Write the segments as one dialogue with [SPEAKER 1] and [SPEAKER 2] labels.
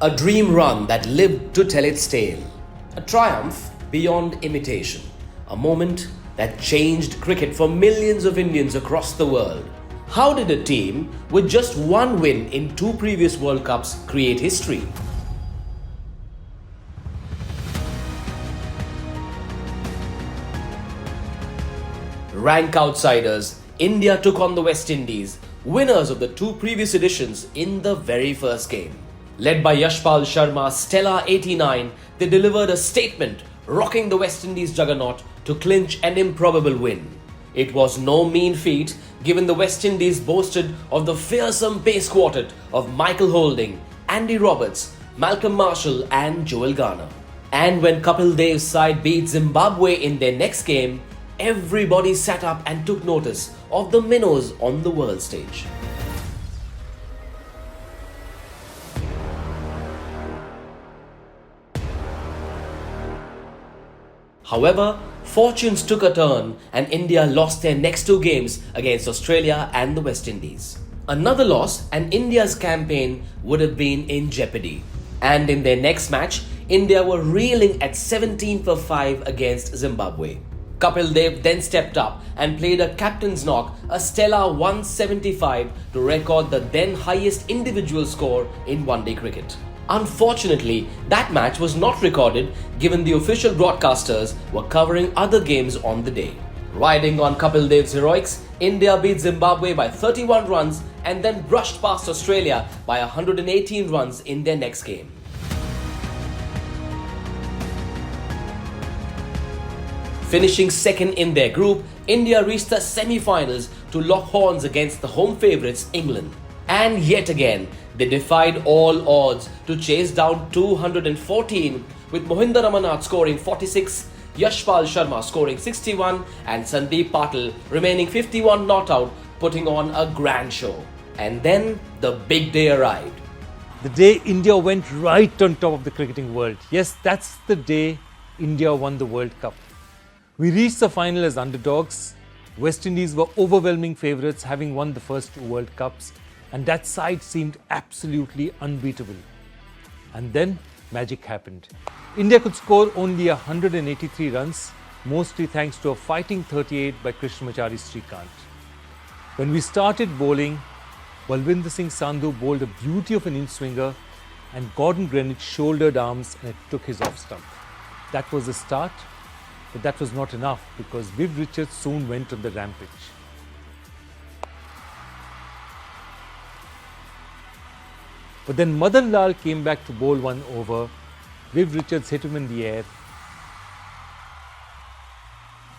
[SPEAKER 1] A dream run that lived to tell its tale. A triumph beyond imitation. A moment that changed cricket for millions of Indians across the world. How did a team with just one win in two previous World Cups create history? Rank outsiders, India took on the West Indies, winners of the two previous editions in the very first game. Led by Yashpal Sharma's stellar 89, they delivered a statement, rocking the West Indies juggernaut to clinch an improbable win. It was no mean feat, given the West Indies boasted of the fearsome pace quartet of Michael Holding, Andy Roberts, Malcolm Marshall and Joel Garner. And when Kapil Dev's side beat Zimbabwe in their next game, everybody sat up and took notice of the minnows on the world stage. However, fortunes took a turn and India lost their next two games against Australia and the West Indies. Another loss and India's campaign would have been in jeopardy. And in their next match, India were reeling at 17 for 5 against Zimbabwe. Kapil Dev then stepped up and played a captain's knock, a stellar 175 to record the then highest individual score in one-day cricket. Unfortunately, that match was not recorded given the official broadcasters were covering other games on the day. Riding on Kapil Dev's heroics, India beat Zimbabwe by 31 runs and then brushed past Australia by 118 runs in their next game. Finishing second in their group, India reached the semi-finals to lock horns against the home favourites England. And yet again, they defied all odds to chase down 214, with Mohinder Ramanath scoring 46, Yashpal Sharma scoring 61 and Sandeep Patil remaining 51 not out, putting on a grand show. And then the big day arrived.
[SPEAKER 2] The day India went right on top of the cricketing world. Yes, that's the day India won the World Cup. We reached the final as underdogs. West Indies were overwhelming favourites, having won the first two World Cups, and that side seemed absolutely unbeatable. And then magic happened. India could score only 183 runs, mostly thanks to a fighting 38 by Krishnamachari Srikanth. When we started bowling, Balwinder Singh Sandhu bowled a beauty of an in-swinger and Gordon Greenwich shouldered arms and it took his off stump. That was the start. But that was not enough because Viv Richards soon went on the rampage. But then Madan Lal came back to bowl one over. Viv Richards hit him in the air.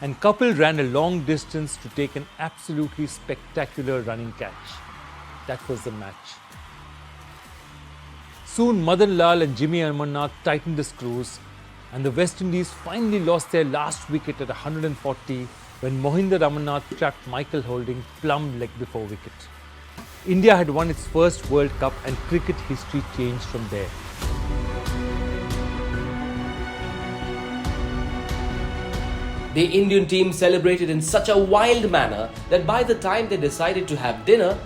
[SPEAKER 2] And Kapil ran a long distance to take an absolutely spectacular running catch. That was the match. Soon Madan Lal and Jimmy Amarnath tightened the screws. And the West Indies finally lost their last wicket at 140 when Mohinder Ramanath trapped Michael Holding plumb leg before wicket. India had won its first World Cup and cricket history changed from there.
[SPEAKER 1] The Indian team celebrated in such a wild manner that by the time they decided to have dinner,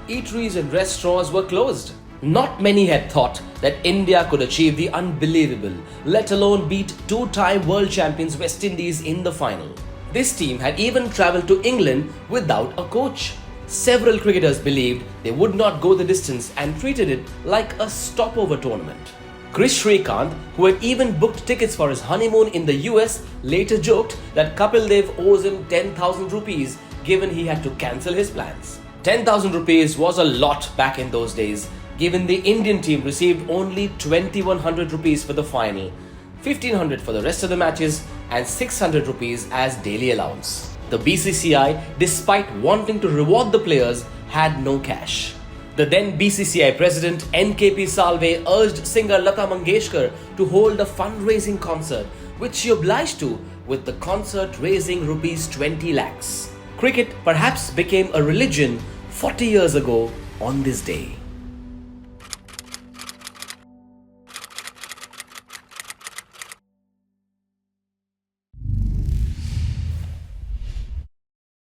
[SPEAKER 1] eateries and restaurants were closed. Not many had thought that India could achieve the unbelievable, let alone beat two-time world champions West Indies in the final. This team had even travelled to England without a coach. Several cricketers believed they would not go the distance and treated it like a stopover tournament. Chris Srikanth, who had even booked tickets for his honeymoon in the US, later joked that Kapil Dev owes him 10,000 rupees given he had to cancel his plans. 10,000 rupees was a lot back in those days, given the Indian team received only 2,100 rupees for the final, 1,500 for the rest of the matches and 600 rupees as daily allowance. The BCCI, despite wanting to reward the players, had no cash. The then BCCI president NKP Salve urged singer Lata Mangeshkar to hold a fundraising concert, which she obliged to, with the concert raising rupees 20 lakhs. Cricket perhaps became a religion 40 years ago on this day.